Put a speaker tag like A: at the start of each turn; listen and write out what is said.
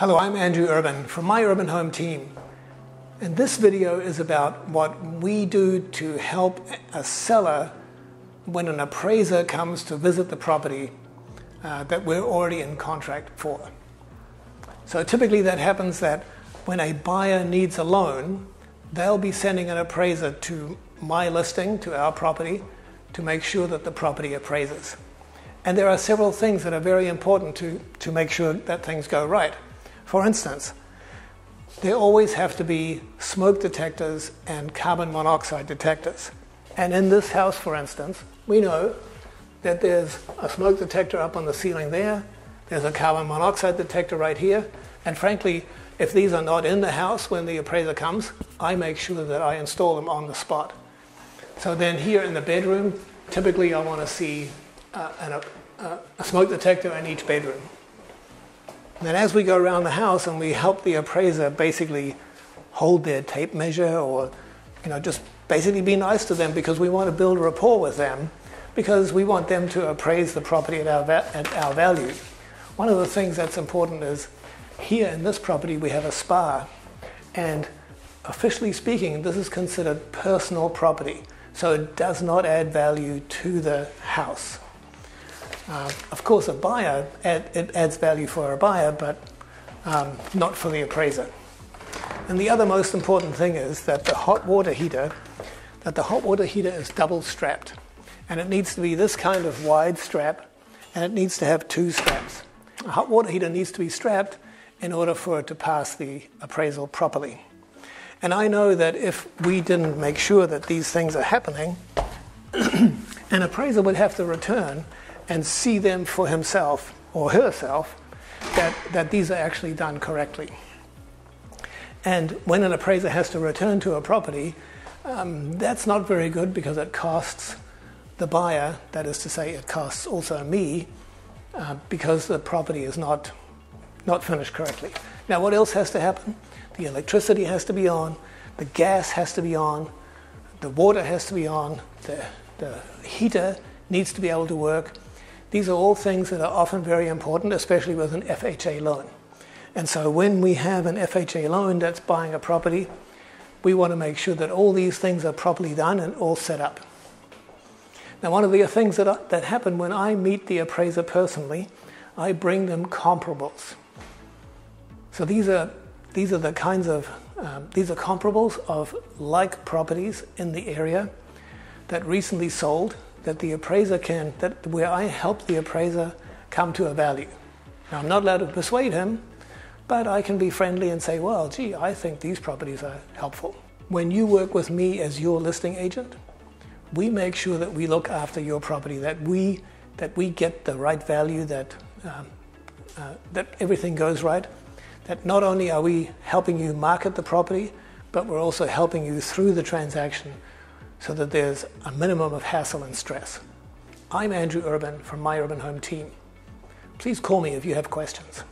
A: Hello, I'm Andrew.Urban from my Urban Home team. And this video is about what we do to help a seller when an appraiser comes to visit the property that we're already in contract for. So typically that happens that when a buyer needs a loan, they'll be sending an appraiser to my listing, to our property, to make sure that the property appraises. And there are several things that are very important to make sure that things go right. For instance, there always have to be smoke detectors and carbon monoxide detectors. And in this house, for instance, we know that there's a smoke detector up on the ceiling there, there's a carbon monoxide detector right here, and frankly, if these are not in the house when the appraiser comes, I make sure that I install them on the spot. So then here in the bedroom, typically I want to see a smoke detector in each bedroom. And then as we go around the house and we help the appraiser basically hold their tape measure or just basically be nice to them because we want to build rapport with them because we want them to appraise the property at our value. One of the things that's important is here in this property we have a spa, and officially speaking this is considered personal property, so it does not add value to the house. Of course, a buyer, it adds value for a buyer, but not for the appraiser. And the other most important thing is that the hot water heater is double strapped. And it needs to be this kind of wide strap, and it needs to have two straps. A hot water heater needs to be strapped in order for it to pass the appraisal properly. And I know that if we didn't make sure that these things are happening, an appraiser would have to return and see them for himself or herself that these are actually done correctly. And when an appraiser has to return to a property, that's not very good because it costs the buyer, that is to say it costs also me, because the property is not finished correctly. Now what else has to happen? The electricity has to be on, the gas has to be on, the water has to be on, the heater needs to be able to work. These are all things that are often very important, especially with an FHA loan. And so when we have an FHA loan that's buying a property, we want to make sure that all these things are properly done and all set up. Now, one of the things that happen when I meet the appraiser personally, I bring them comparables. So these are the kinds of these are comparables of like properties in the area that recently sold, that the appraiser where I help the appraiser come to a value. Now, I'm not allowed to persuade him, but I can be friendly and say, well, gee, I think these properties are helpful. When you work with me as your listing agent, we make sure that we look after your property, that we get the right value, that everything goes right, that not only are we helping you market the property, but we're also helping you through the transaction so that there's a minimum of hassle and stress. I'm Andrew.Urban from my Urban Home team. Please call me if you have questions.